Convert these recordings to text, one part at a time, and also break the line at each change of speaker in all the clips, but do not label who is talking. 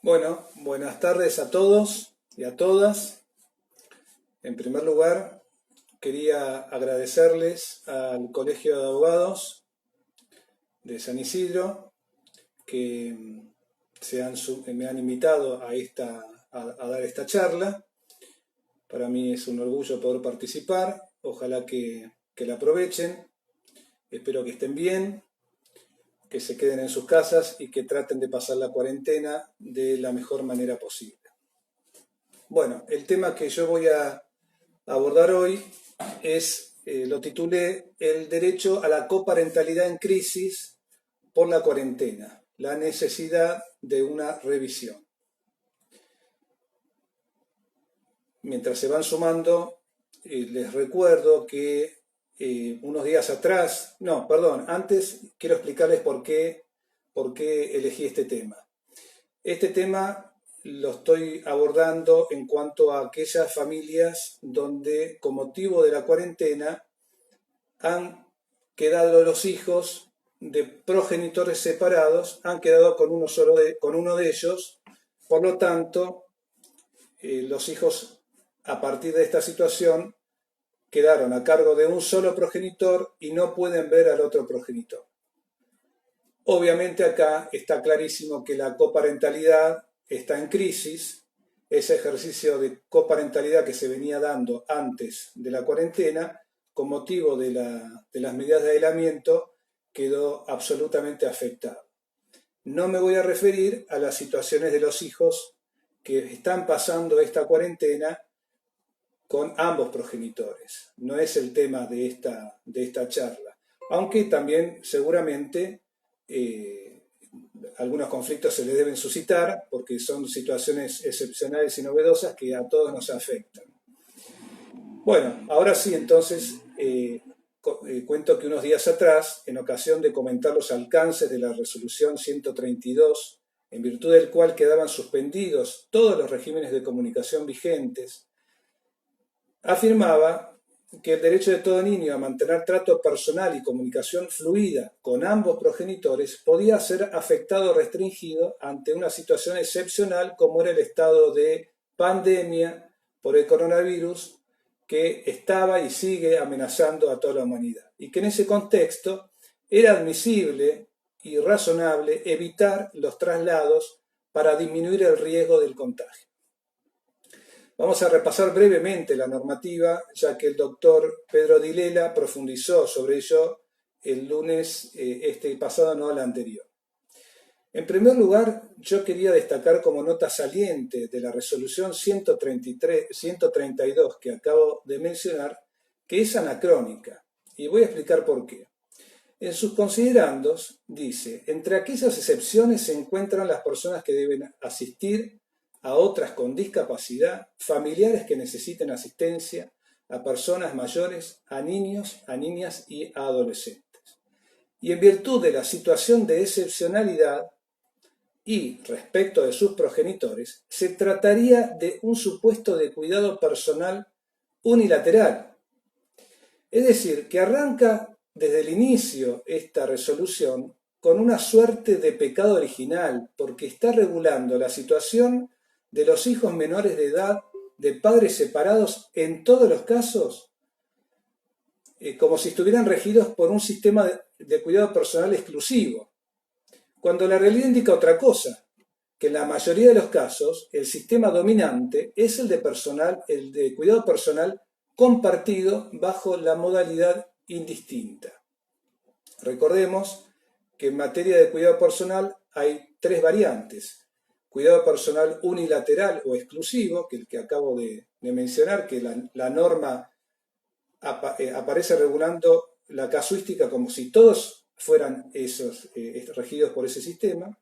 Bueno, buenas tardes a todos y a todas. En primer lugar, quería agradecerles al Colegio de Abogados de San Isidro que me han invitado a dar esta charla. Para mí es un orgullo poder participar. Ojalá que la aprovechen. Espero que estén bien, que se queden en sus casas y que traten de pasar la cuarentena de la mejor manera posible. Bueno, el tema que yo voy a abordar hoy lo titulé El derecho a la coparentalidad en crisis por la cuarentena, la necesidad de una revisión. Mientras se van sumando, les recuerdo que unos días atrás, antes quiero explicarles por qué elegí este tema. Este tema lo estoy abordando en cuanto a aquellas familias donde, con motivo de la cuarentena, han quedado los hijos de progenitores separados, han quedado con uno de ellos, por lo tanto, los hijos, a partir de esta situación, quedaron a cargo de un solo progenitor y no pueden ver al otro progenitor. Obviamente acá está clarísimo que la coparentalidad está en crisis. Ese ejercicio de coparentalidad que se venía dando antes de la cuarentena, con motivo de las medidas de aislamiento, quedó absolutamente afectado. No me voy a referir a las situaciones de los hijos que están pasando esta cuarentena con ambos progenitores. No es el tema de esta charla, aunque también seguramente algunos conflictos se le deben suscitar porque son situaciones excepcionales y novedosas que a todos nos afectan. Bueno, ahora sí, entonces cuento que unos días atrás, en ocasión de comentar los alcances de la resolución 132, en virtud del cual quedaban suspendidos todos los regímenes de comunicación vigentes, afirmaba que el derecho de todo niño a mantener trato personal y comunicación fluida con ambos progenitores podía ser afectado o restringido ante una situación excepcional como era el estado de pandemia por el coronavirus que estaba y sigue amenazando a toda la humanidad. Y que en ese contexto era admisible y razonable evitar los traslados para disminuir el riesgo del contagio. Vamos a repasar brevemente la normativa, ya que el doctor Pedro Dilela profundizó sobre ello el lunes pasado, no el anterior. En primer lugar, yo quería destacar como nota saliente de la resolución 132 que acabo de mencionar, que es anacrónica, y voy a explicar por qué. En sus considerandos dice, entre aquellas excepciones se encuentran las personas que deben asistir a otras con discapacidad, familiares que necesiten asistencia, a personas mayores, a niños, a niñas y a adolescentes. Y en virtud de la situación de excepcionalidad y respecto de sus progenitores, se trataría de un supuesto de cuidado personal unilateral. Es decir, que arranca desde el inicio esta resolución con una suerte de pecado original, porque está regulando la situación de los hijos menores de edad de padres separados en todos los casos, como si estuvieran regidos por un sistema de cuidado personal exclusivo, cuando la realidad indica otra cosa, que en la mayoría de los casos el sistema dominante es el de cuidado personal compartido bajo la modalidad indistinta. Recordemos que en materia de cuidado personal hay tres variantes: cuidado personal unilateral o exclusivo, que el que acabo de mencionar, que la norma aparece regulando la casuística como si todos fueran regidos por ese sistema.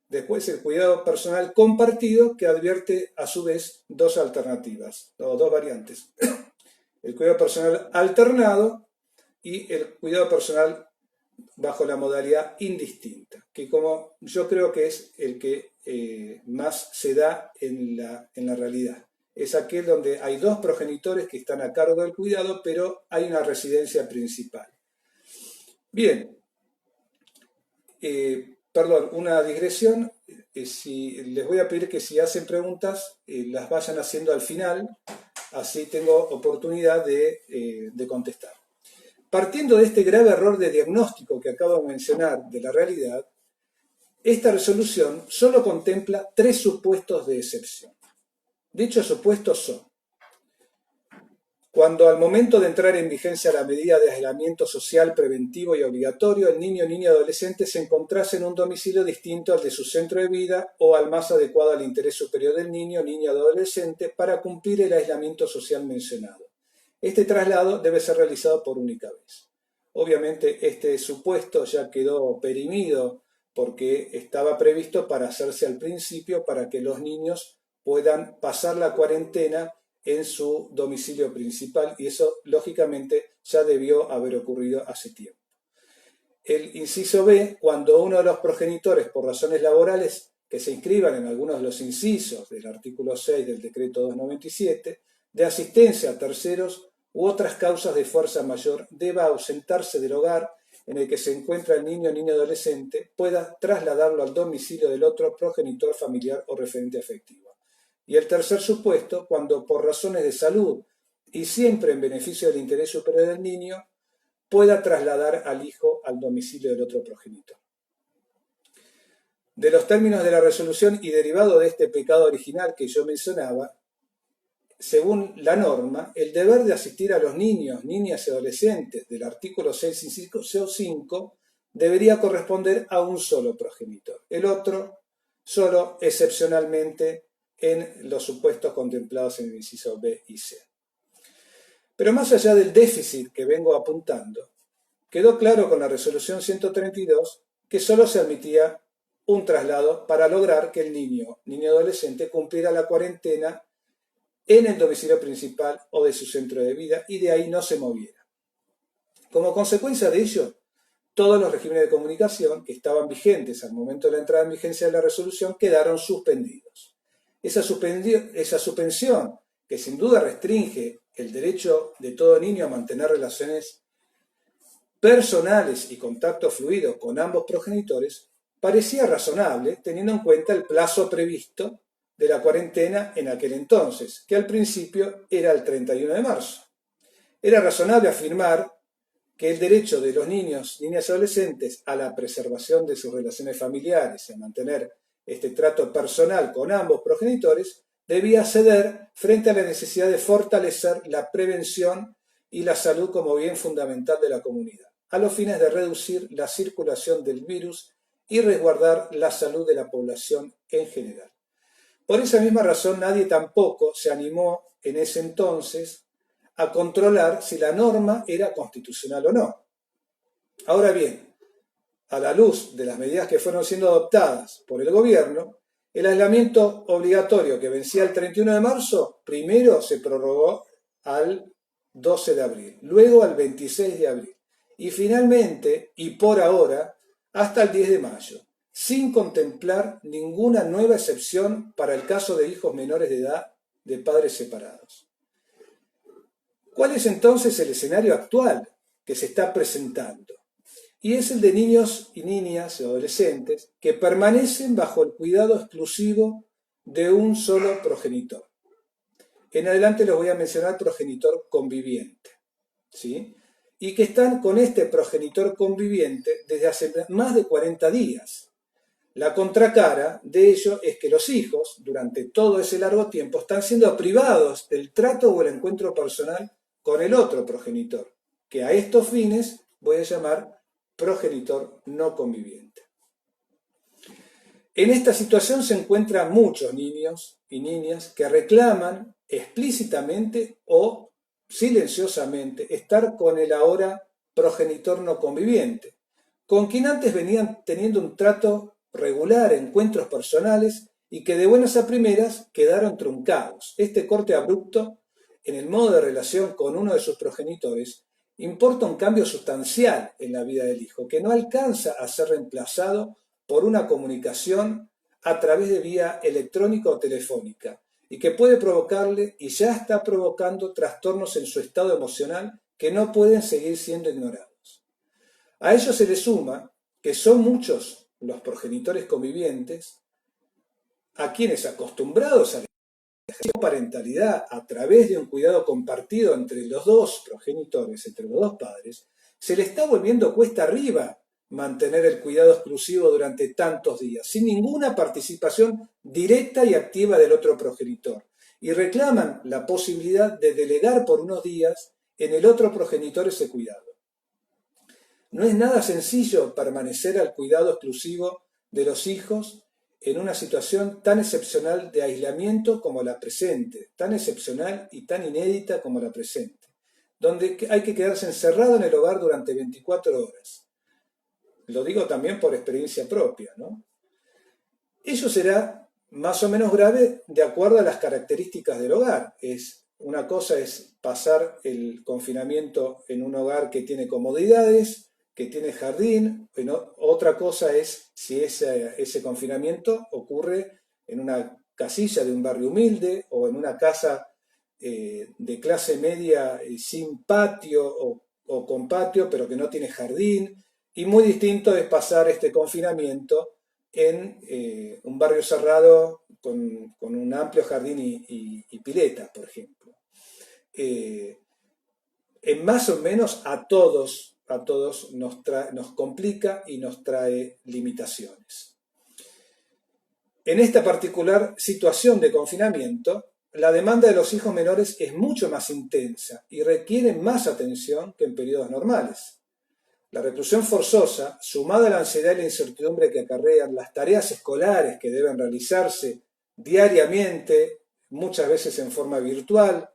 Después el cuidado personal compartido, que advierte a su vez dos alternativas, o dos variantes. El cuidado personal alternado y el cuidado personal bajo la modalidad indistinta, que como yo creo que es el que más se da en la realidad. Es aquel donde hay dos progenitores que están a cargo del cuidado, pero hay una residencia principal. Bien, una digresión. les voy a pedir que si hacen preguntas, las vayan haciendo al final, así tengo oportunidad de contestar. Partiendo de este grave error de diagnóstico que acabo de mencionar de la realidad, esta resolución solo contempla 3 supuestos de excepción. Dichos supuestos son: cuando al momento de entrar en vigencia la medida de aislamiento social preventivo y obligatorio, el niño o niña adolescente se encontrase en un domicilio distinto al de su centro de vida o al más adecuado al interés superior del niño o niña adolescente para cumplir el aislamiento social mencionado. Este traslado debe ser realizado por única vez. Obviamente este supuesto ya quedó perimido porque estaba previsto para hacerse al principio para que los niños puedan pasar la cuarentena en su domicilio principal, y eso lógicamente ya debió haber ocurrido hace tiempo. El inciso B, cuando uno de los progenitores por razones laborales que se inscriban en algunos de los incisos del artículo 6 del decreto 297 de asistencia a terceros u otras causas de fuerza mayor deba ausentarse del hogar en el que se encuentra el niño o niña adolescente, pueda trasladarlo al domicilio del otro progenitor familiar o referente afectivo. Y el tercer supuesto, cuando por razones de salud y siempre en beneficio del interés superior del niño, pueda trasladar al hijo al domicilio del otro progenitor. De los términos de la resolución y derivado de este pecado original que yo mencionaba, según la norma, el deber de asistir a los niños, niñas y adolescentes del artículo 6, inciso 5, debería corresponder a un solo progenitor. El otro, solo excepcionalmente en los supuestos contemplados en el inciso B y C. Pero más allá del déficit que vengo apuntando, quedó claro con la resolución 132 que solo se admitía un traslado para lograr que el niño adolescente cumpliera la cuarentena en el domicilio principal o de su centro de vida y de ahí no se moviera. Como consecuencia de ello, todos los regímenes de comunicación que estaban vigentes al momento de la entrada en vigencia de la resolución quedaron suspendidos. Esa suspensión, que sin duda restringe el derecho de todo niño a mantener relaciones personales y contacto fluido con ambos progenitores, parecía razonable teniendo en cuenta el plazo previsto de la cuarentena en aquel entonces, que al principio era el 31 de marzo. Era razonable afirmar que el derecho de los niños, niñas y adolescentes a la preservación de sus relaciones familiares y a mantener este trato personal con ambos progenitores debía ceder frente a la necesidad de fortalecer la prevención y la salud como bien fundamental de la comunidad, a los fines de reducir la circulación del virus y resguardar la salud de la población en general. Por esa misma razón, nadie tampoco se animó en ese entonces a controlar si la norma era constitucional o no. Ahora bien, a la luz de las medidas que fueron siendo adoptadas por el gobierno, el aislamiento obligatorio que vencía el 31 de marzo, primero se prorrogó al 12 de abril, luego al 26 de abril y finalmente, y por ahora, hasta el 10 de mayo, sin contemplar ninguna nueva excepción para el caso de hijos menores de edad de padres separados. ¿Cuál es entonces el escenario actual que se está presentando? Y es el de niños y niñas y adolescentes que permanecen bajo el cuidado exclusivo de un solo progenitor. En adelante les voy a mencionar progenitor conviviente, ¿sí? Y que están con este progenitor conviviente desde hace más de 40 días. La contracara de ello es que los hijos, durante todo ese largo tiempo, están siendo privados del trato o el encuentro personal con el otro progenitor, que a estos fines voy a llamar progenitor no conviviente. En esta situación se encuentran muchos niños y niñas que reclaman explícitamente o silenciosamente estar con el ahora progenitor no conviviente, con quien antes venían teniendo un trato regular, encuentros personales, y que de buenas a primeras quedaron truncados. Este corte abrupto en el modo de relación con uno de sus progenitores importa un cambio sustancial en la vida del hijo, que no alcanza a ser reemplazado por una comunicación a través de vía electrónica o telefónica, y que puede provocarle, y ya está provocando, trastornos en su estado emocional que no pueden seguir siendo ignorados. A ello se le suma que son muchos los progenitores convivientes a quienes acostumbrados a la parentalidad a través de un cuidado compartido entre los dos progenitores, entre los dos padres, se le está volviendo cuesta arriba mantener el cuidado exclusivo durante tantos días, sin ninguna participación directa y activa del otro progenitor, y reclaman la posibilidad de delegar por unos días en el otro progenitor ese cuidado. No es nada sencillo permanecer al cuidado exclusivo de los hijos en una situación tan excepcional de aislamiento como la presente, tan excepcional y tan inédita como la presente, donde hay que quedarse encerrado en el hogar durante 24 horas. Lo digo también por experiencia propia, ¿no? Ello será más o menos grave de acuerdo a las características del hogar. Una cosa es pasar el confinamiento en un hogar que tiene comodidades, que tiene jardín. Otra cosa es si ese confinamiento ocurre en una casilla de un barrio humilde o en una casa de clase media sin patio o con patio pero que no tiene jardín. Y muy distinto es pasar este confinamiento en un barrio cerrado con un amplio jardín y pileta, por ejemplo. En más o menos a todos nos complica y nos trae limitaciones. En esta particular situación de confinamiento, la demanda de los hijos menores es mucho más intensa y requiere más atención que en periodos normales. La reclusión forzosa, sumada a la ansiedad y la incertidumbre que acarrean las tareas escolares que deben realizarse diariamente, muchas veces en forma virtual,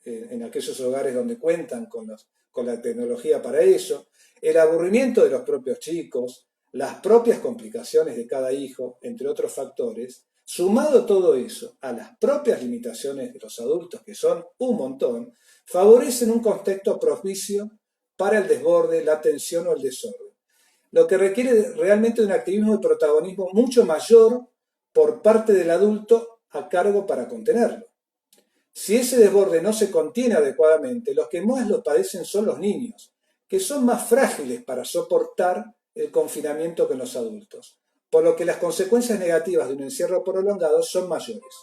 en aquellos hogares donde cuentan con la tecnología para eso, el aburrimiento de los propios chicos, las propias complicaciones de cada hijo, entre otros factores, sumado todo eso a las propias limitaciones de los adultos, que son un montón, favorecen un contexto propicio para el desborde, la tensión o el desorden, lo que requiere realmente de un activismo y protagonismo mucho mayor por parte del adulto a cargo para contenerlo. Si ese desborde no se contiene adecuadamente, los que más lo padecen son los niños, que son más frágiles para soportar el confinamiento que los adultos, por lo que las consecuencias negativas de un encierro prolongado son mayores.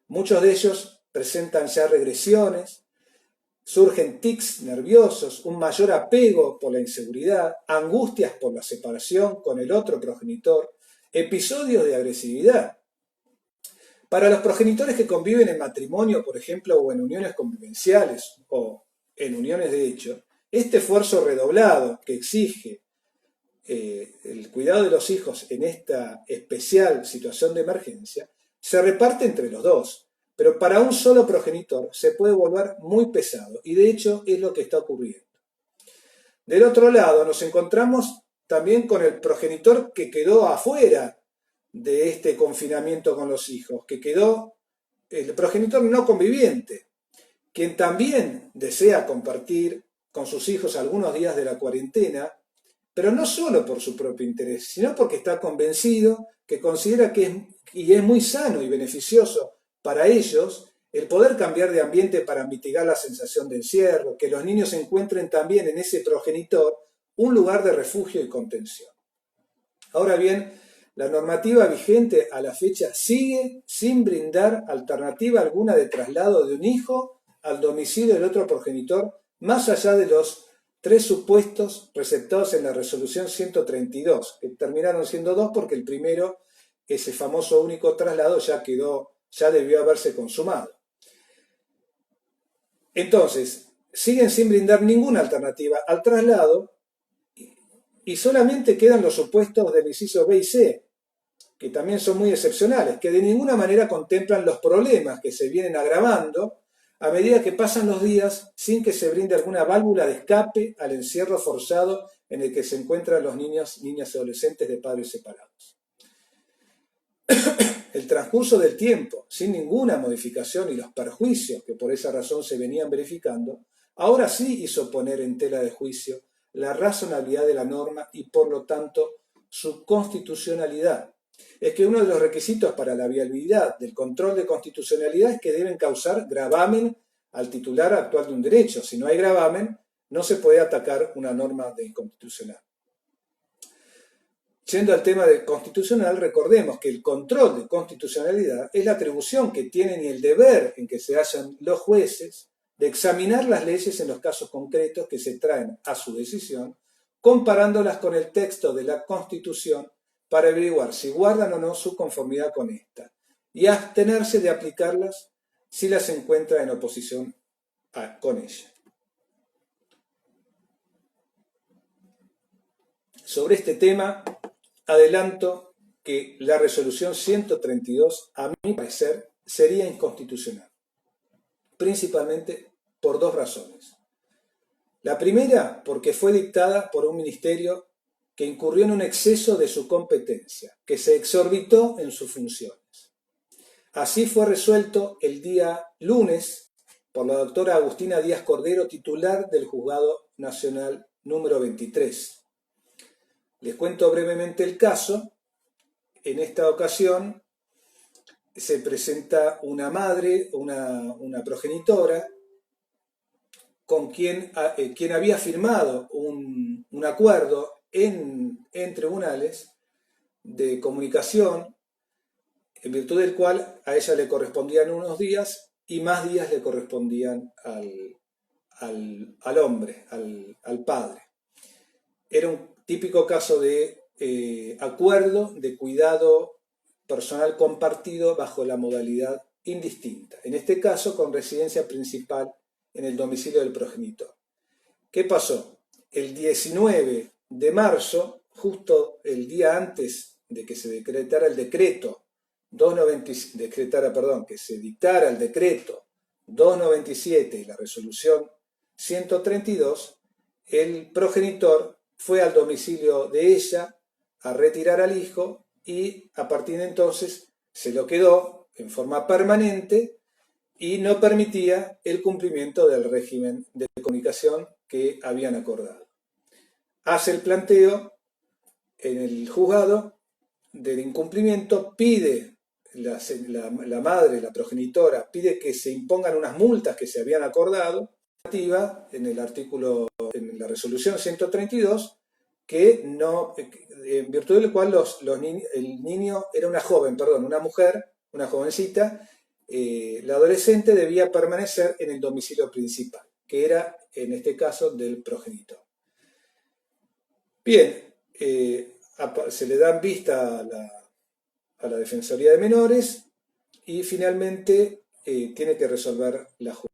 Muchos de ellos presentan ya regresiones, surgen tics nerviosos, un mayor apego por la inseguridad, angustias por la separación con el otro progenitor, episodios de agresividad. Para los progenitores que conviven en matrimonio, por ejemplo, o en uniones convivenciales, o en uniones de hecho, este esfuerzo redoblado que exige el cuidado de los hijos en esta especial situación de emergencia, se reparte entre los dos. Pero para un solo progenitor se puede volver muy pesado, y de hecho es lo que está ocurriendo. Del otro lado nos encontramos también con el progenitor que quedó afuera de este confinamiento con los hijos, que quedó el progenitor no conviviente, quien también desea compartir con sus hijos algunos días de la cuarentena, pero no solo por su propio interés, sino porque está convencido, que considera que es muy sano y beneficioso para ellos el poder cambiar de ambiente para mitigar la sensación de encierro, que los niños encuentren también en ese progenitor un lugar de refugio y contención. Ahora bien, la normativa vigente a la fecha sigue sin brindar alternativa alguna de traslado de un hijo al domicilio del otro progenitor, más allá de los 3 supuestos receptados en la resolución 132, que terminaron siendo 2 porque el primero, ese famoso único traslado, ya debió haberse consumado. Entonces, siguen sin brindar ninguna alternativa al traslado y solamente quedan los supuestos del inciso B y C, que también son muy excepcionales, que de ninguna manera contemplan los problemas que se vienen agravando a medida que pasan los días sin que se brinde alguna válvula de escape al encierro forzado en el que se encuentran los niños, niñas y adolescentes de padres separados. El transcurso del tiempo, sin ninguna modificación y los perjuicios que por esa razón se venían verificando, ahora sí hizo poner en tela de juicio la razonabilidad de la norma y por lo tanto su constitucionalidad. Es que uno de los requisitos para la viabilidad del control de constitucionalidad es que deben causar gravamen al titular actual de un derecho. Si no hay gravamen, no se puede atacar una norma de inconstitucional. Yendo al tema de constitucional, recordemos que el control de constitucionalidad es la atribución que tienen y el deber en que se hallan los jueces de examinar las leyes en los casos concretos que se traen a su decisión, comparándolas con el texto de la Constitución para averiguar si guardan o no su conformidad con esta, y abstenerse de aplicarlas si las encuentra en oposición con ella. Sobre este tema, adelanto que la resolución 132, a mi parecer, sería inconstitucional, principalmente por dos razones. La primera, porque fue dictada por un ministerio que incurrió en un exceso de su competencia, que se exorbitó en sus funciones. Así fue resuelto el día lunes por la doctora Agustina Díaz Cordero, titular del Juzgado Nacional número 23. Les cuento brevemente el caso. En esta ocasión se presenta una madre, una progenitora, con quien había firmado un acuerdo en tribunales de comunicación, en virtud del cual a ella le correspondían unos días y más días le correspondían al hombre, al padre. Era un típico caso de acuerdo de cuidado personal compartido bajo la modalidad indistinta, en este caso con residencia principal en el domicilio del progenitor. ¿Qué pasó? El 19 de marzo, justo el día antes de que se decretara el decreto 297, que se dictara el decreto 297 y la resolución 132, el progenitor fue al domicilio de ella a retirar al hijo y a partir de entonces se lo quedó en forma permanente y no permitía el cumplimiento del régimen de comunicación que habían acordado. Hace el planteo en el juzgado del incumplimiento, pide la madre, la progenitora, pide que se impongan unas multas que se habían acordado, en el artículo, en la resolución 132, que no, en virtud del cual el niño era una mujer, una jovencita, la adolescente debía permanecer en el domicilio principal, que era en este caso del progenitor. Bien, se le dan vista a la Defensoría de Menores y finalmente tiene que resolver la jueza.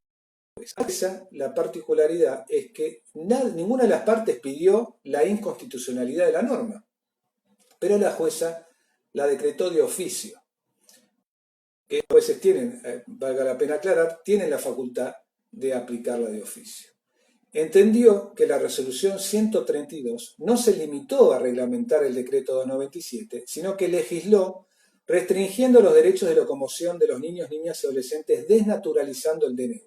La particularidad es que ninguna de las partes pidió la inconstitucionalidad de la norma, pero la jueza la decretó de oficio. Que los jueces tienen, valga la pena aclarar, tienen la facultad de aplicarla de oficio. Entendió que la resolución 132 no se limitó a reglamentar el decreto 297, sino que legisló restringiendo los derechos de locomoción de los niños, niñas y adolescentes, desnaturalizando el DNU.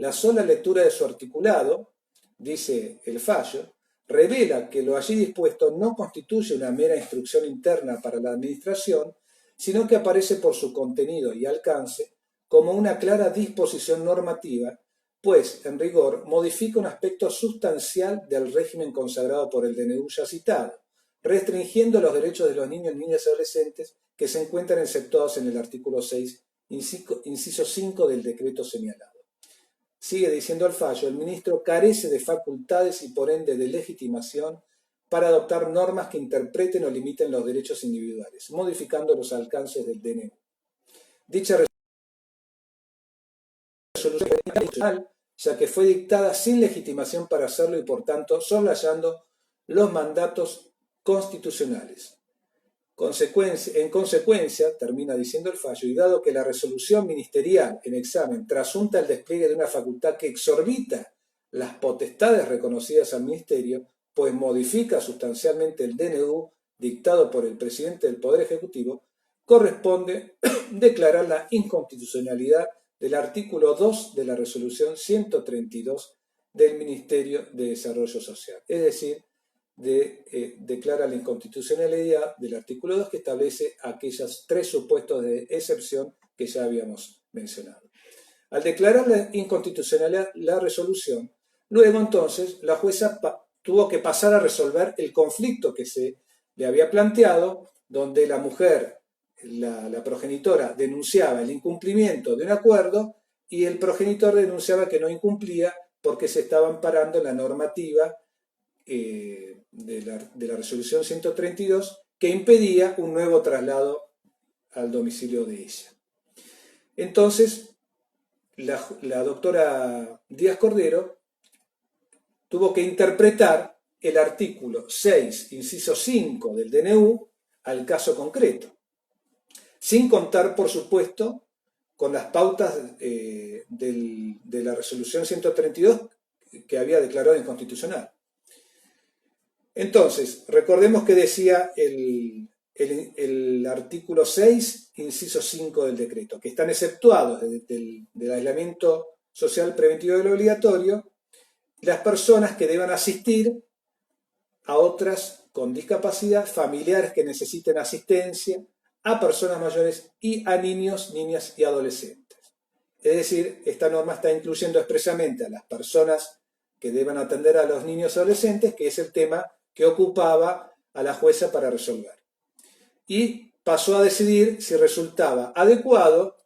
La sola lectura de su articulado, dice el fallo, revela que lo allí dispuesto no constituye una mera instrucción interna para la administración, sino que aparece por su contenido y alcance como una clara disposición normativa, pues, en rigor, modifica un aspecto sustancial del régimen consagrado por el DNU ya citado, restringiendo los derechos de los niños, niñas y adolescentes que se encuentran exceptuados en el artículo 6, inciso 5 del decreto señalado. Sigue diciendo el fallo, el ministro carece de facultades y por ende de legitimación para adoptar normas que interpreten o limiten los derechos individuales, modificando los alcances del DNU. Dicha resolución es constitucional, ya que fue dictada sin legitimación para hacerlo y por tanto soslayando los mandatos constitucionales. En consecuencia, termina diciendo el fallo, y dado que la resolución ministerial en examen trasunta el despliegue de una facultad que exorbita las potestades reconocidas al ministerio, pues modifica sustancialmente el DNU dictado por el presidente del Poder Ejecutivo, corresponde declarar la inconstitucionalidad del artículo 2 de la resolución 132 del Ministerio de Desarrollo Social, es decir, declara la inconstitucionalidad del artículo 2 que establece aquellos tres supuestos de excepción que ya habíamos mencionado. Al declarar la inconstitucionalidad la resolución, luego entonces la jueza tuvo que pasar a resolver el conflicto que se le había planteado, donde la mujer, la progenitora, denunciaba el incumplimiento de un acuerdo y el progenitor denunciaba que no incumplía porque se estaba amparando en la normativa de la resolución 132 que impedía un nuevo traslado al domicilio de ella. Entonces, la doctora Díaz Cordero tuvo que interpretar el artículo 6, inciso 5 del DNU al caso concreto, sin contar, por supuesto, con las pautas de la resolución 132 que había declarado inconstitucional. Entonces, recordemos que decía el artículo 6, inciso 5 del decreto, que están exceptuados del aislamiento social preventivo del obligatorio las personas que deban asistir a otras con discapacidad, familiares que necesiten asistencia, a personas mayores y a niños, niñas y adolescentes. Es decir, esta norma está incluyendo expresamente a las personas que deban atender a los niños y adolescentes, que es el tema que ocupaba a la jueza para resolver. Y pasó a decidir si resultaba adecuado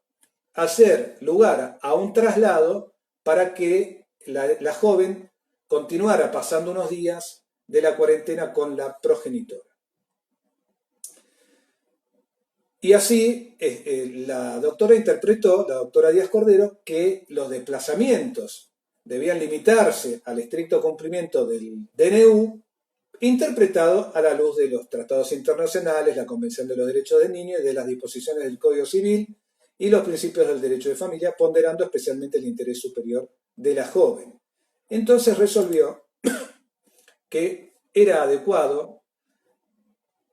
hacer lugar a un traslado para que la joven continuara pasando unos días de la cuarentena con la progenitora. Y así la doctora interpretó, la doctora Díaz Cordero, que los desplazamientos debían limitarse al estricto cumplimiento del DNU, interpretado a la luz de los tratados internacionales, la Convención de los Derechos del Niño y de las disposiciones del Código Civil y los principios del derecho de familia, ponderando especialmente el interés superior de la joven. Entonces resolvió que era adecuado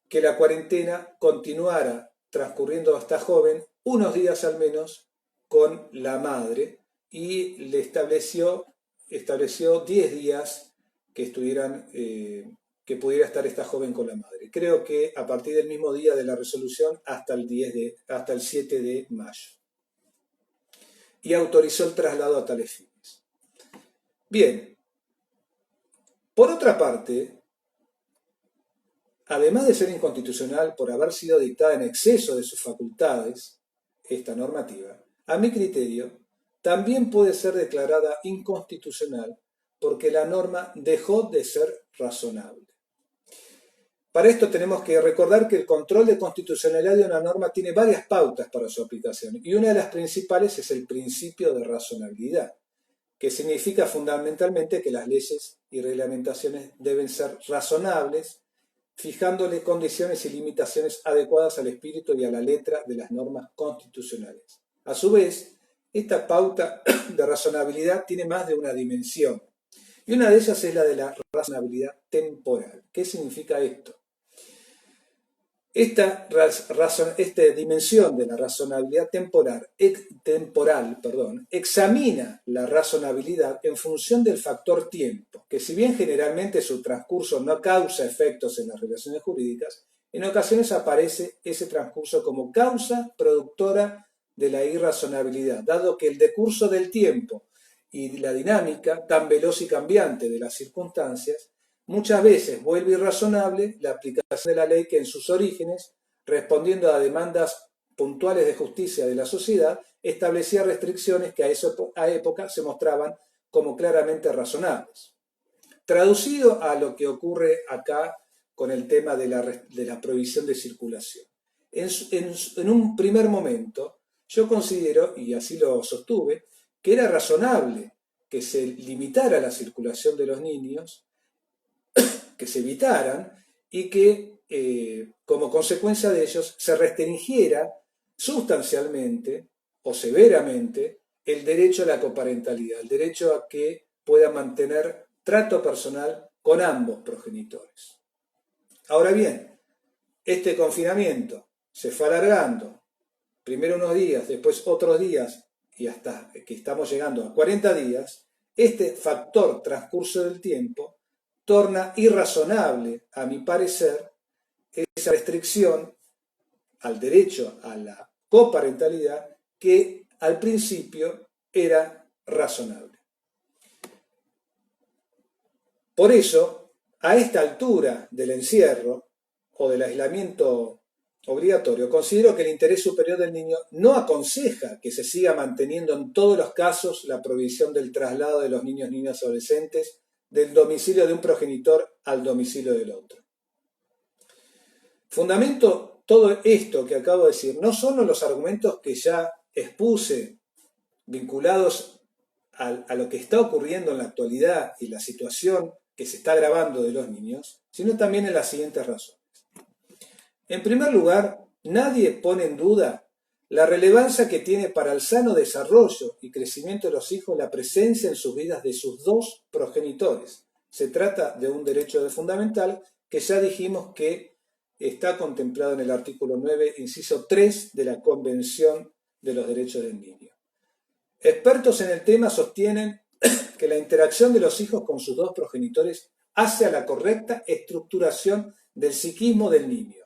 que la cuarentena continuara transcurriendo a esta joven unos días al menos con la madre y le estableció 10 días que estuvieran que pudiera estar esta joven con la madre. Creo que a partir del mismo día de la resolución hasta el 7 de mayo. Y autorizó el traslado a tales fines. Bien, por otra parte, además de ser inconstitucional por haber sido dictada en exceso de sus facultades, esta normativa, a mi criterio, también puede ser declarada inconstitucional porque la norma dejó de ser razonable. Para esto tenemos que recordar que el control de constitucionalidad de una norma tiene varias pautas para su aplicación y una de las principales es el principio de razonabilidad, que significa fundamentalmente que las leyes y reglamentaciones deben ser razonables, fijándole condiciones y limitaciones adecuadas al espíritu y a la letra de las normas constitucionales. A su vez, esta pauta de razonabilidad tiene más de una dimensión, y una de ellas es la de la razonabilidad temporal. ¿Qué significa esto? Esta dimensión de la razonabilidad temporal, examina la razonabilidad en función del factor tiempo, que si bien generalmente su transcurso no causa efectos en las relaciones jurídicas, en ocasiones aparece ese transcurso como causa productora de la irrazonabilidad, dado que el decurso del tiempo y la dinámica tan veloz y cambiante de las circunstancias muchas veces vuelve irrazonable la aplicación de la ley que en sus orígenes, respondiendo a demandas puntuales de justicia de la sociedad, establecía restricciones que a época se mostraban como claramente razonables. Traducido a lo que ocurre acá con el tema de la prohibición de circulación. En un primer momento, yo considero, y así lo sostuve, que era razonable que se limitara la circulación de los niños, que se evitaran y que como consecuencia de ellos se restringiera sustancialmente o severamente el derecho a la coparentalidad, el derecho a que pueda mantener trato personal con ambos progenitores. Ahora bien, este confinamiento se fue alargando, primero unos días, después otros días y hasta que estamos llegando a 40 días, este factor transcurso del tiempo torna irrazonable, a mi parecer, esa restricción al derecho a la coparentalidad que al principio era razonable. Por eso, a esta altura del encierro, o del aislamiento obligatorio, considero que el interés superior del niño no aconseja que se siga manteniendo en todos los casos la prohibición del traslado de los niños, niñas y adolescentes del domicilio de un progenitor al domicilio del otro. Fundamento todo esto que acabo de decir, no solo los argumentos que ya expuse vinculados a lo que está ocurriendo en la actualidad y la situación que se está agravando de los niños, sino también en las siguientes razones. En primer lugar, nadie pone en duda la relevancia que tiene para el sano desarrollo y crecimiento de los hijos la presencia en sus vidas de sus dos progenitores. Se trata de un derecho fundamental que ya dijimos que está contemplado en el artículo 9, inciso 3 de la Convención de los Derechos del Niño. Expertos en el tema sostienen que la interacción de los hijos con sus dos progenitores hace a la correcta estructuración del psiquismo del niño,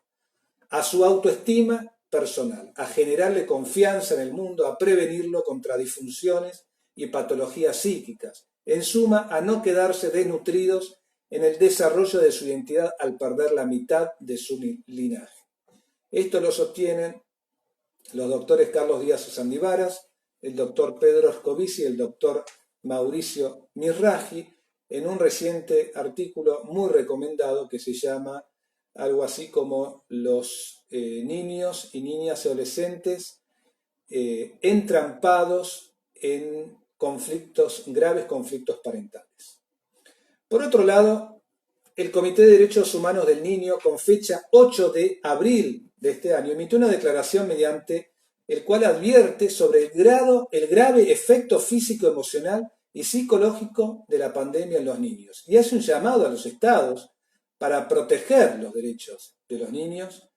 a su autoestima personal, a generarle confianza en el mundo, a prevenirlo contra disfunciones y patologías psíquicas, en suma, a no quedarse desnutridos en el desarrollo de su identidad al perder la mitad de su linaje. Esto lo sostienen los doctores Carlos Díaz Uzandivaras, el doctor Pedro Scovisi y el doctor Mauricio Mirraji en un reciente artículo muy recomendado que se llama algo así como los niños y niñas y adolescentes entrampados en graves conflictos parentales. Por otro lado, el Comité de Derechos Humanos del Niño, con fecha 8 de abril de este año, emitió una declaración mediante el cual advierte sobre el grave efecto físico, emocional y psicológico de la pandemia en los niños y hace un llamado a los estados para proteger los derechos de los niños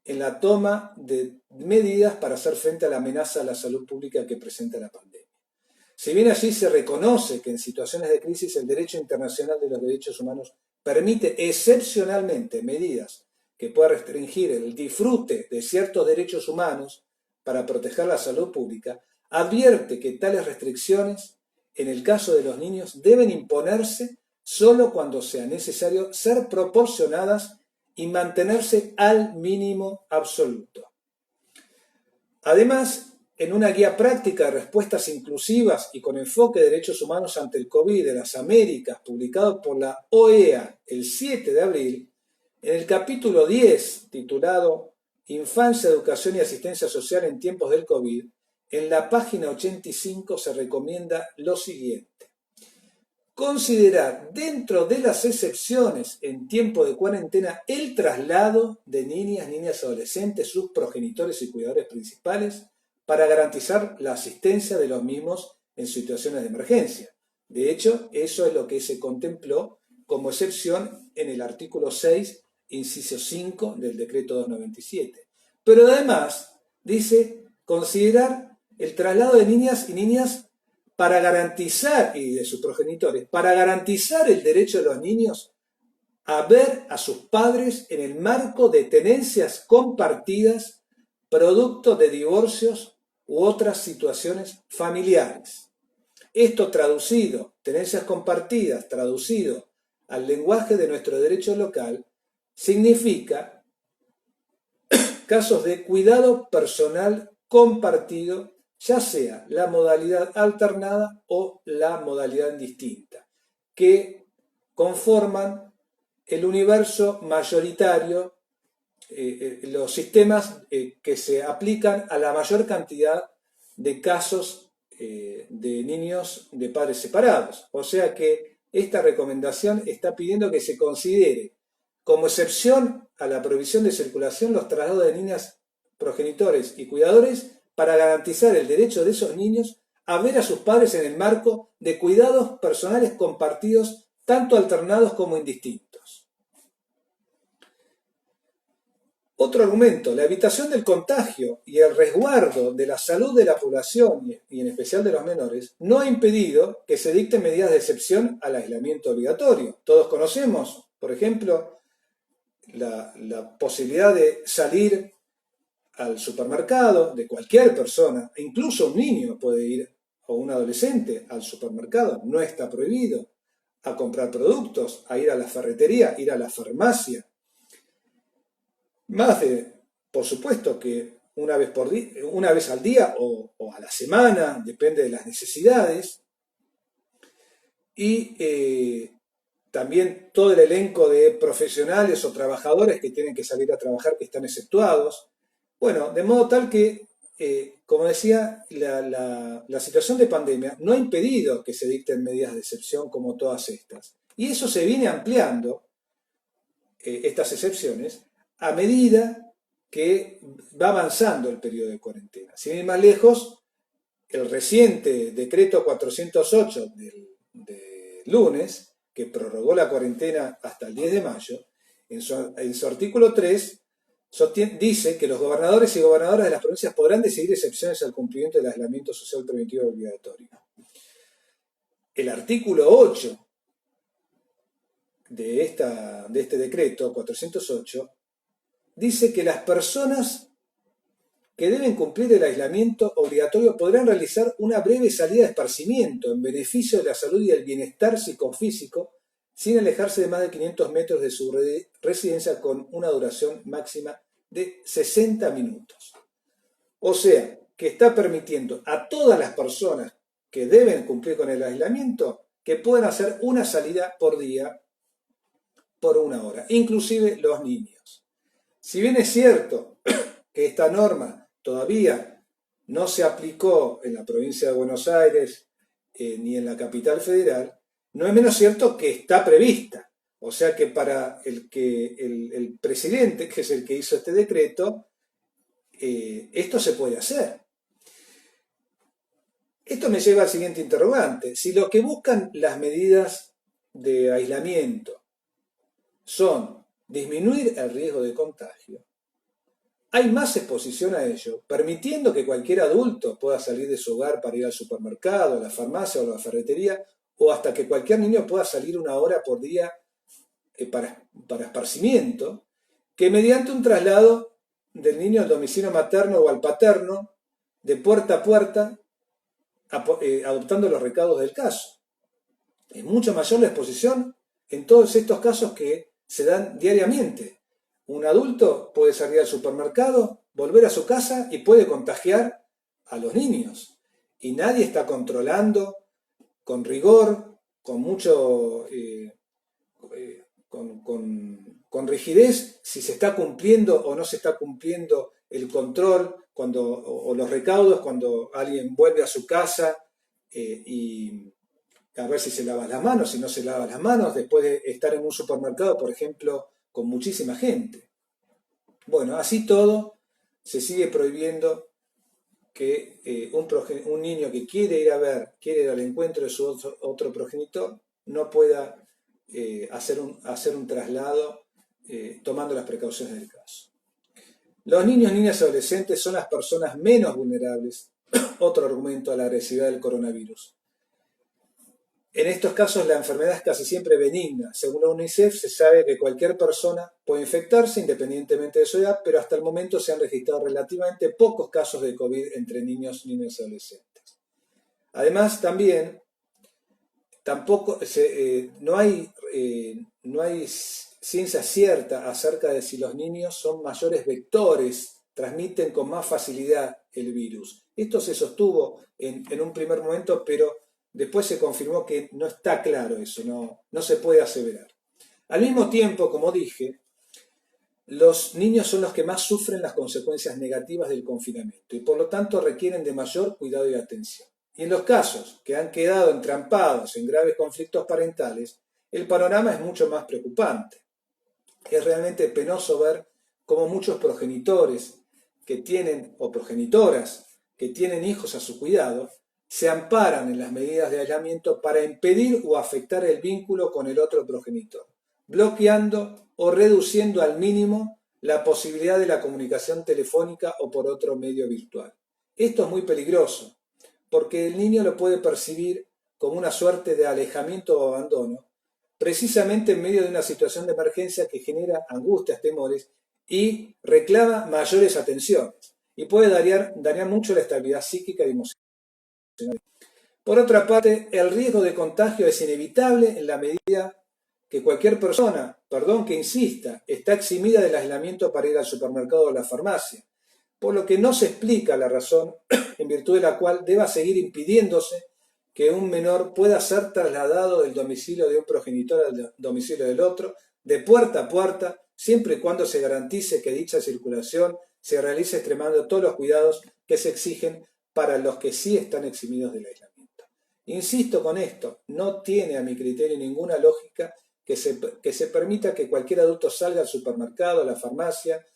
en la toma de medidas para hacer frente a la amenaza a la salud pública que presenta la pandemia. Si bien allí se reconoce que en situaciones de crisis el derecho internacional de los derechos humanos permite excepcionalmente medidas que puedan restringir el disfrute de ciertos derechos humanos para proteger la salud pública, advierte que tales restricciones, en el caso de los niños, deben imponerse solo cuando sea necesario ser proporcionadas y mantenerse al mínimo absoluto. Además, en una guía práctica de respuestas inclusivas y con enfoque de derechos humanos ante el COVID de las Américas, publicado por la OEA el 7 de abril, en el capítulo 10, titulado Infancia, Educación y Asistencia Social en tiempos del COVID, en la página 85 se recomienda lo siguiente. Considerar dentro de las excepciones en tiempo de cuarentena el traslado de niñas y adolescentes, sus progenitores y cuidadores principales, para garantizar la asistencia de los mismos en situaciones de emergencia. De hecho, eso es lo que se contempló como excepción en el artículo 6, inciso 5 del decreto 297. Pero además dice considerar el traslado de niñas y niñas para garantizar, y de sus progenitores, para garantizar el derecho de los niños a ver a sus padres en el marco de tenencias compartidas, producto de divorcios u otras situaciones familiares. Esto traducido, tenencias compartidas, traducido al lenguaje de nuestro derecho local, significa casos de cuidado personal compartido, ya sea la modalidad alternada o la modalidad distinta, que conforman el universo mayoritario, los sistemas que se aplican a la mayor cantidad de casos de niños de padres separados. O sea que esta recomendación está pidiendo que se considere como excepción a la prohibición de circulación los traslados de niñas, progenitores y cuidadores para garantizar el derecho de esos niños a ver a sus padres en el marco de cuidados personales compartidos, tanto alternados como indistintos. Otro argumento, la evitación del contagio y el resguardo de la salud de la población y en especial de los menores no ha impedido que se dicten medidas de excepción al aislamiento obligatorio. Todos conocemos, por ejemplo, la posibilidad de salir al supermercado de cualquier persona, incluso un niño puede ir o un adolescente al supermercado, no está prohibido, a comprar productos, a ir a la ferretería, ir a la farmacia. Más de, por supuesto que una vez al día o a la semana, depende de las necesidades, y también todo el elenco de profesionales o trabajadores que tienen que salir a trabajar, que están exceptuados. Bueno, de modo tal que, como decía, la situación de pandemia no ha impedido que se dicten medidas de excepción como todas estas. Y eso se viene ampliando, estas excepciones, a medida que va avanzando el periodo de cuarentena. Sin ir más lejos, el reciente decreto 408 de lunes, que prorrogó la cuarentena hasta el 10 de mayo, en su artículo 3 dice que los gobernadores y gobernadoras de las provincias podrán decidir excepciones al cumplimiento del aislamiento social preventivo obligatorio. El artículo 8 de este decreto 408 dice que las personas que deben cumplir el aislamiento obligatorio podrán realizar una breve salida de esparcimiento en beneficio de la salud y el bienestar psicofísico sin alejarse de más de 500 metros de su residencia con una duración máxima de 60 minutos. O sea, que está permitiendo a todas las personas que deben cumplir con el aislamiento que puedan hacer una salida por día por una hora, inclusive los niños. Si bien es cierto que esta norma todavía no se aplicó en la provincia de Buenos Aires ni en la capital federal, no es menos cierto que está prevista. O sea que para el presidente, que es el que hizo este decreto, esto se puede hacer. Esto me lleva al siguiente interrogante. Si lo que buscan las medidas de aislamiento son disminuir el riesgo de contagio, hay más exposición a ello, permitiendo que cualquier adulto pueda salir de su hogar para ir al supermercado, a la farmacia o a la ferretería, o hasta que cualquier niño pueda salir una hora por día para esparcimiento, que mediante un traslado del niño al domicilio materno o al paterno, de puerta a puerta, adoptando los recados del caso. Es mucho mayor la exposición en todos estos casos que se dan diariamente. Un adulto puede salir al supermercado, volver a su casa y puede contagiar a los niños. Y nadie está controlando con rigor, con mucho, con rigidez, si se está cumpliendo o no se está cumpliendo el control o los recaudos cuando alguien vuelve a su casa y a ver si se lava las manos, si no se lava las manos, después de estar en un supermercado, por ejemplo, con muchísima gente. Bueno, así todo, se sigue prohibiendo que un niño que quiere ir al encuentro de su otro progenitor, no pueda hacer un traslado tomando las precauciones del caso. Los niños, niñas y adolescentes son las personas menos vulnerables, otro argumento a la agresividad del coronavirus. En estos casos la enfermedad es casi siempre benigna. Según la UNICEF se sabe que cualquier persona puede infectarse independientemente de su edad, pero hasta el momento se han registrado relativamente pocos casos de COVID entre niños, niñas y adolescentes. Además, también no hay ciencia cierta acerca de si los niños son mayores vectores, transmiten con más facilidad el virus. Esto se sostuvo en un primer momento, pero después se confirmó que no está claro eso, no se puede aseverar. Al mismo tiempo, como dije, los niños son los que más sufren las consecuencias negativas del confinamiento y por lo tanto requieren de mayor cuidado y atención. Y en los casos que han quedado entrampados en graves conflictos parentales, el panorama es mucho más preocupante. Es realmente penoso ver cómo muchos progenitores que tienen, o progenitoras que tienen hijos a su cuidado, se amparan en las medidas de aislamiento para impedir o afectar el vínculo con el otro progenitor, bloqueando o reduciendo al mínimo la posibilidad de la comunicación telefónica o por otro medio virtual. Esto es muy peligroso, porque el niño lo puede percibir como una suerte de alejamiento o abandono, precisamente en medio de una situación de emergencia que genera angustias, temores y reclama mayores atenciones y puede dañar mucho la estabilidad psíquica y emocional. Por otra parte, el riesgo de contagio es inevitable en la medida que cualquier persona, perdón que insista, está eximida del aislamiento para ir al supermercado o a la farmacia, por lo que no se explica la razón en virtud de la cual deba seguir impidiéndose que un menor pueda ser trasladado del domicilio de un progenitor al domicilio del otro, de puerta a puerta, siempre y cuando se garantice que dicha circulación se realice extremando todos los cuidados que se exigen para los que sí están eximidos del aislamiento. Insisto con esto, no tiene a mi criterio ninguna lógica que se permita que cualquier adulto salga al supermercado, a la farmacia,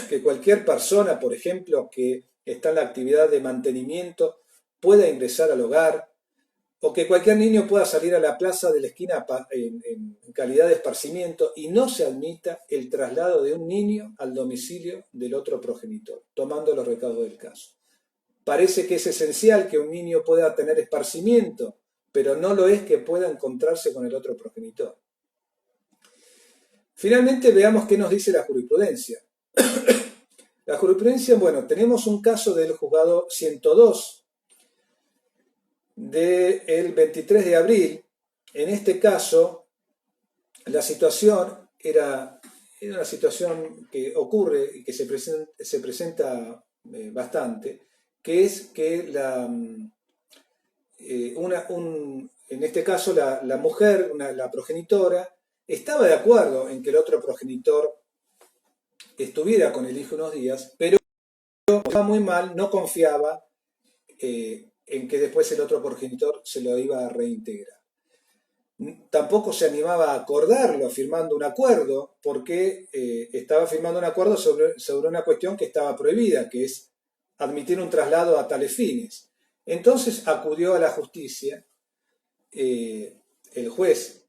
que cualquier persona, por ejemplo, que está en la actividad de mantenimiento, pueda ingresar al hogar, o que cualquier niño pueda salir a la plaza de la esquina en calidad de esparcimiento y no se admita el traslado de un niño al domicilio del otro progenitor, tomando los recaudos del caso. Parece que es esencial que un niño pueda tener esparcimiento, pero no lo es que pueda encontrarse con el otro progenitor. Finalmente veamos qué nos dice la jurisprudencia. La jurisprudencia, bueno, tenemos un caso del juzgado 102 del 23 de abril. En este caso, la situación era una situación que ocurre y que se presenta bastante, que es que en este caso la mujer, la progenitora, estaba de acuerdo en que el otro progenitor estuviera con el hijo unos días, pero estaba muy mal, no confiaba en que después el otro progenitor se lo iba a reintegrar. Tampoco se animaba a acordarlo firmando un acuerdo, porque estaba firmando un acuerdo sobre una cuestión que estaba prohibida, que es admitir un traslado a tales fines. Entonces acudió a la justicia, el juez,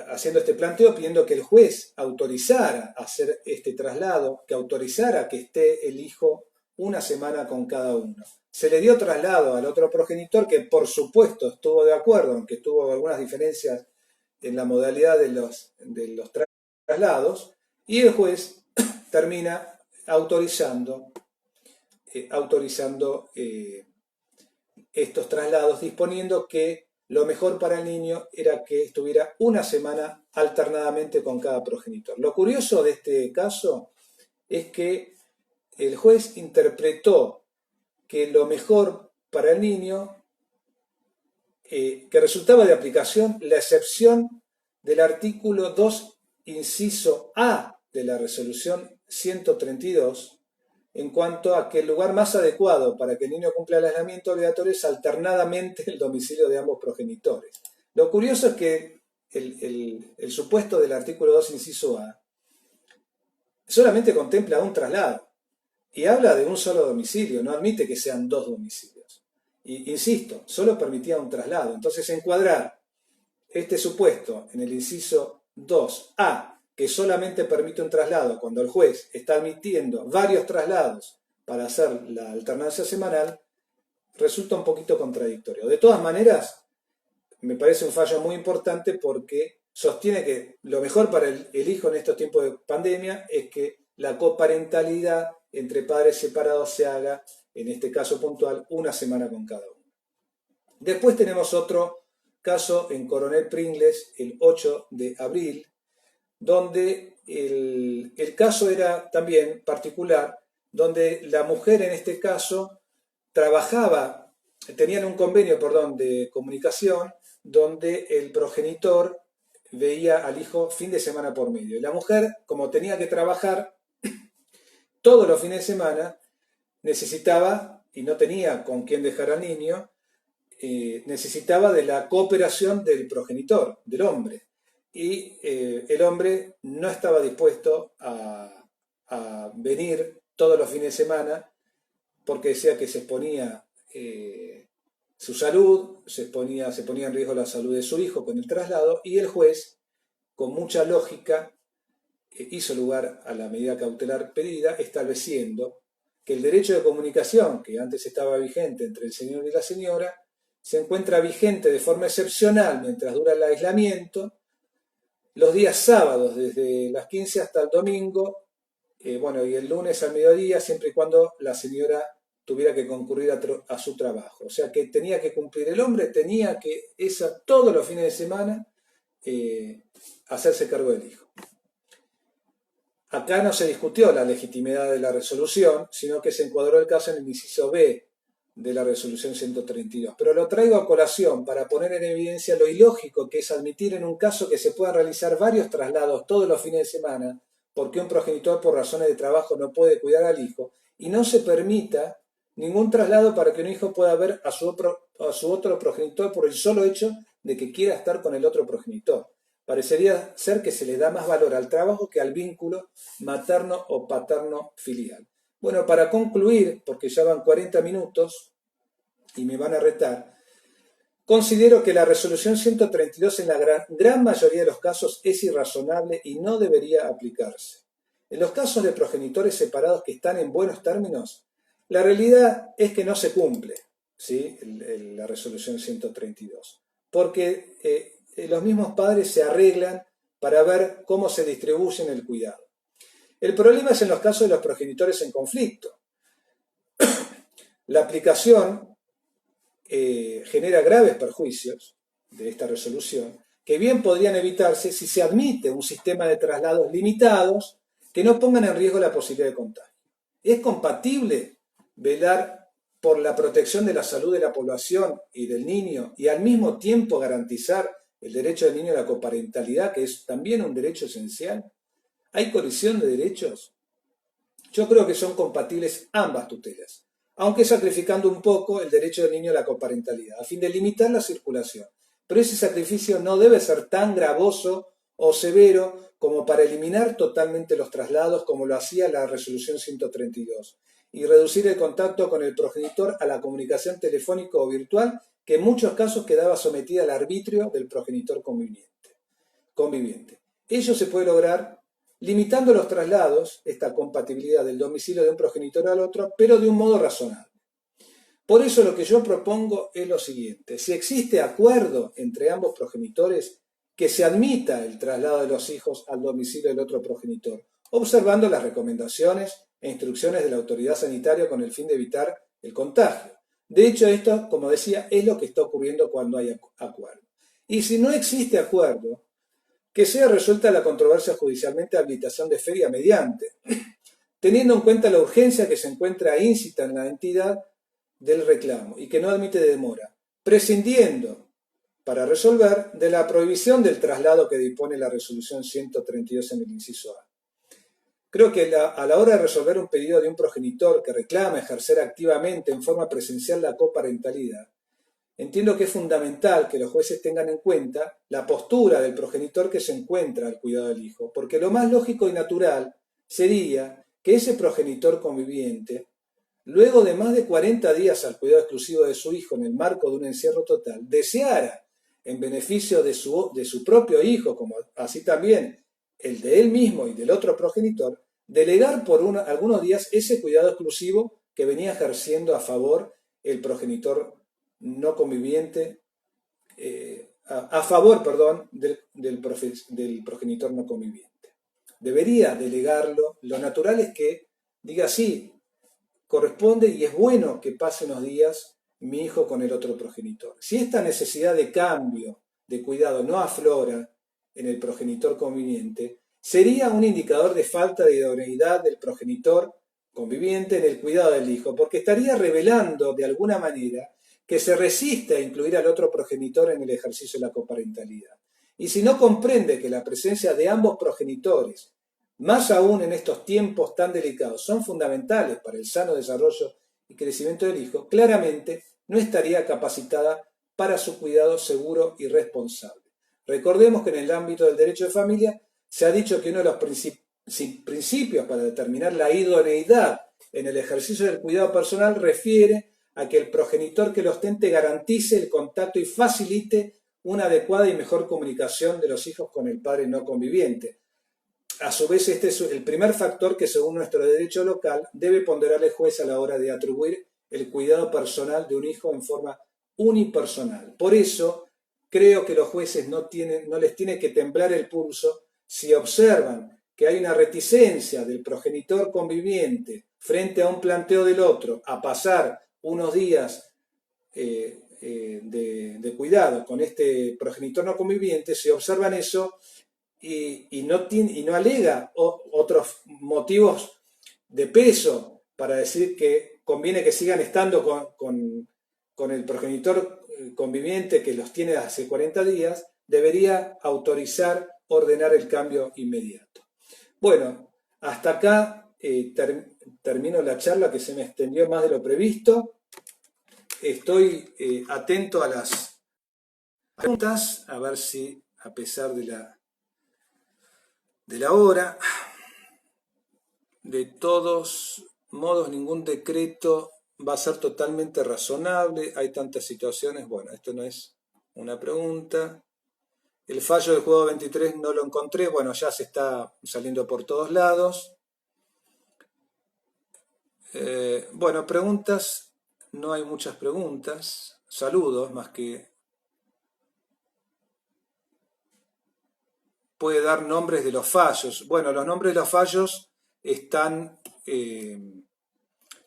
haciendo este planteo, pidiendo que el juez autorizara hacer este traslado, que autorizara que esté el hijo una semana con cada uno. Se le dio traslado al otro progenitor, que por supuesto estuvo de acuerdo, aunque tuvo algunas diferencias en la modalidad de los traslados, y el juez termina autorizando estos traslados, disponiendo que lo mejor para el niño era que estuviera una semana alternadamente con cada progenitor. Lo curioso de este caso es que el juez interpretó que lo mejor para el niño, que resultaba de aplicación la excepción del artículo 2, inciso A de la resolución 132, en cuanto a que el lugar más adecuado para que el niño cumpla el aislamiento obligatorio es alternadamente el domicilio de ambos progenitores. Lo curioso es que el supuesto del artículo 2, inciso A, solamente contempla un traslado y habla de un solo domicilio, no admite que sean dos domicilios. Y, insisto, solo permitía un traslado. Entonces, encuadrar este supuesto en el inciso 2A, que solamente permite un traslado cuando el juez está admitiendo varios traslados para hacer la alternancia semanal, resulta un poquito contradictorio. De todas maneras, me parece un fallo muy importante porque sostiene que lo mejor para el hijo en estos tiempos de pandemia es que la coparentalidad entre padres separados se haga, en este caso puntual, una semana con cada uno. Después tenemos otro caso en Coronel Pringles, el 8 de abril, donde el caso era también particular, donde la mujer en este caso trabajaba, tenían un convenio, de comunicación, donde el progenitor veía al hijo fin de semana por medio. Y la mujer, como tenía que trabajar todos los fines de semana, necesitaba, y no tenía con quién dejar al niño, necesitaba de la cooperación del progenitor, del hombre. Y el hombre no estaba dispuesto a venir todos los fines de semana porque decía que se exponía su salud, se ponía en riesgo la salud de su hijo con el traslado, y el juez, con mucha lógica, hizo lugar a la medida cautelar pedida, estableciendo que el derecho de comunicación, que antes estaba vigente entre el señor y la señora, se encuentra vigente de forma excepcional mientras dura el aislamiento, los días sábados, desde las 15 hasta el domingo, y el lunes al mediodía, siempre y cuando la señora tuviera que concurrir a su trabajo. O sea que tenía que cumplir el hombre, tenía que todos los fines de semana hacerse cargo del hijo. Acá no se discutió la legitimidad de la resolución, sino que se encuadró el caso en el inciso B de la resolución 132. Pero lo traigo a colación para poner en evidencia lo ilógico que es admitir en un caso que se puedan realizar varios traslados todos los fines de semana, porque un progenitor por razones de trabajo no puede cuidar al hijo, y no se permita ningún traslado para que un hijo pueda ver a su otro progenitor por el solo hecho de que quiera estar con el otro progenitor. Parecería ser que se le da más valor al trabajo que al vínculo materno o paterno filial. Bueno, para concluir, porque ya van 40 minutos y me van a retar, considero que la resolución 132 en la gran mayoría de los casos es irrazonable y no debería aplicarse. En los casos de progenitores separados que están en buenos términos, la realidad es que no se cumple, ¿sí?, la resolución 132, porque los mismos padres se arreglan para ver cómo se distribuyen el cuidado. El problema es en los casos de los progenitores en conflicto. La aplicación genera graves perjuicios de esta resolución que bien podrían evitarse si se admite un sistema de traslados limitados que no pongan en riesgo la posibilidad de contagio. ¿Es compatible velar por la protección de la salud de la población y del niño y al mismo tiempo garantizar el derecho del niño a la coparentalidad, que es también un derecho esencial? ¿Hay colisión de derechos? Yo creo que son compatibles ambas tutelas, aunque sacrificando un poco el derecho del niño a la coparentalidad, a fin de limitar la circulación. Pero ese sacrificio no debe ser tan gravoso o severo como para eliminar totalmente los traslados, como lo hacía la resolución 132, y reducir el contacto con el progenitor a la comunicación telefónica o virtual, que en muchos casos quedaba sometida al arbitrio del progenitor conviviente. Ello se puede lograr limitando los traslados, esta compatibilidad del domicilio de un progenitor al otro, pero de un modo razonable. Por eso lo que yo propongo es lo siguiente: si existe acuerdo entre ambos progenitores, que se admita el traslado de los hijos al domicilio del otro progenitor, observando las recomendaciones e instrucciones de la autoridad sanitaria con el fin de evitar el contagio. De hecho, esto, como decía, es lo que está ocurriendo cuando hay acuerdo. Y si no existe acuerdo, que sea resuelta la controversia judicialmente a habilitación de feria mediante, teniendo en cuenta la urgencia que se encuentra íncita en la entidad del reclamo y que no admite demora, prescindiendo para resolver de la prohibición del traslado que dispone la resolución 132 en el inciso A. Creo que a la hora de resolver un pedido de un progenitor que reclama ejercer activamente en forma presencial la coparentalidad, entiendo que es fundamental que los jueces tengan en cuenta la postura del progenitor que se encuentra al cuidado del hijo, porque lo más lógico y natural sería que ese progenitor conviviente, luego de más de 40 días al cuidado exclusivo de su hijo en el marco de un encierro total, deseara, en beneficio de su propio hijo, como así también el de él mismo y del otro progenitor, delegar por algunos días ese cuidado exclusivo que venía ejerciendo a favor el progenitor no conviviente, a favor, perdón, del progenitor no conviviente. Debería delegarlo. Lo natural es que diga: sí, corresponde y es bueno que pase unos días mi hijo con el otro progenitor. Si esta necesidad de cambio, de cuidado, no aflora en el progenitor conviviente, sería un indicador de falta de idoneidad del progenitor conviviente en el cuidado del hijo, porque estaría revelando de alguna manera que se resiste a incluir al otro progenitor en el ejercicio de la coparentalidad. Y si no comprende que la presencia de ambos progenitores, más aún en estos tiempos tan delicados, son fundamentales para el sano desarrollo y crecimiento del hijo, claramente no estaría capacitada para su cuidado seguro y responsable. Recordemos que en el ámbito del derecho de familia se ha dicho que uno de los principios para determinar la idoneidad en el ejercicio del cuidado personal refiere a que el progenitor que lo ostente garantice el contacto y facilite una adecuada y mejor comunicación de los hijos con el padre no conviviente. A su vez, este es el primer factor que, según nuestro derecho local, debe ponderar el juez a la hora de atribuir el cuidado personal de un hijo en forma unipersonal. Por eso, creo que los jueces no les tiene que temblar el pulso si observan que hay una reticencia del progenitor conviviente frente a un planteo del otro a pasar unos días de cuidado con este progenitor no conviviente, se observan eso y no alega otros motivos de peso para decir que conviene que sigan estando con el progenitor conviviente que los tiene hace 40 días, debería autorizar, ordenar el cambio inmediato. Bueno, hasta acá termino la charla que se me extendió más de lo previsto. Estoy atento a las preguntas, a ver si a pesar de la hora, de todos modos ningún decreto va a ser totalmente razonable, hay tantas situaciones. Bueno, esto no es una pregunta. El fallo del juego 23 no lo encontré, bueno, ya se está saliendo por todos lados. Bueno, preguntas, no hay muchas preguntas, saludos más que... Puede dar nombres de los fallos. Bueno, los nombres de los fallos están...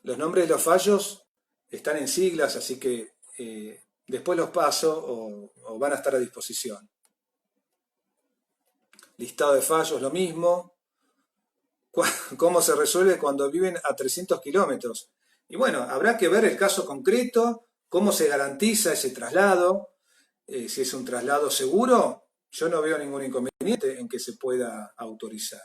los nombres de los fallos están en siglas, así que después los paso o van a estar a disposición. Listado de fallos, lo mismo. ¿Cómo se resuelve cuando viven a 300 kilómetros? Y bueno, habrá que ver el caso concreto, cómo se garantiza ese traslado, si es un traslado seguro. Yo no veo ningún inconveniente en que se pueda autorizar.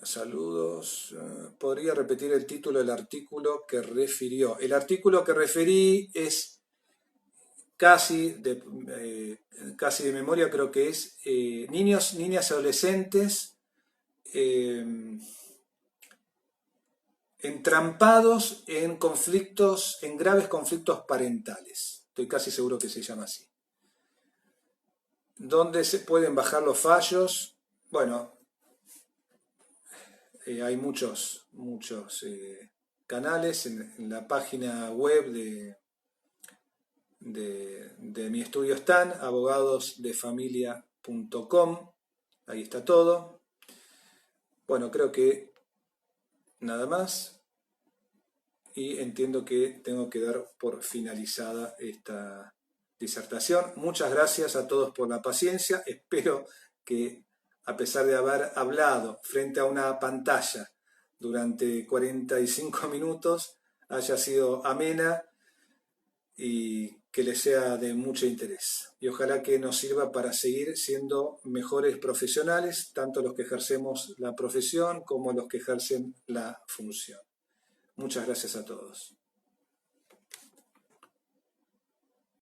Saludos. ¿Podría repetir el título del artículo que refirió? El artículo que referí es casi de memoria, creo que es niños, niñas y adolescentes entrampados en conflictos, en graves conflictos parentales. Estoy casi seguro que se llama así. ¿Dónde se pueden bajar los fallos? Bueno, hay muchos canales en la página web de mi estudio están, abogadosdefamilia.com, ahí está todo. Bueno, creo que nada más y entiendo que tengo que dar por finalizada esta disertación. Muchas gracias a todos por la paciencia, espero que a pesar de haber hablado frente a una pantalla durante 45 minutos haya sido amena y que les sea de mucho interés. Y ojalá que nos sirva para seguir siendo mejores profesionales, tanto los que ejercemos la profesión como los que ejercen la función. Muchas gracias a todos.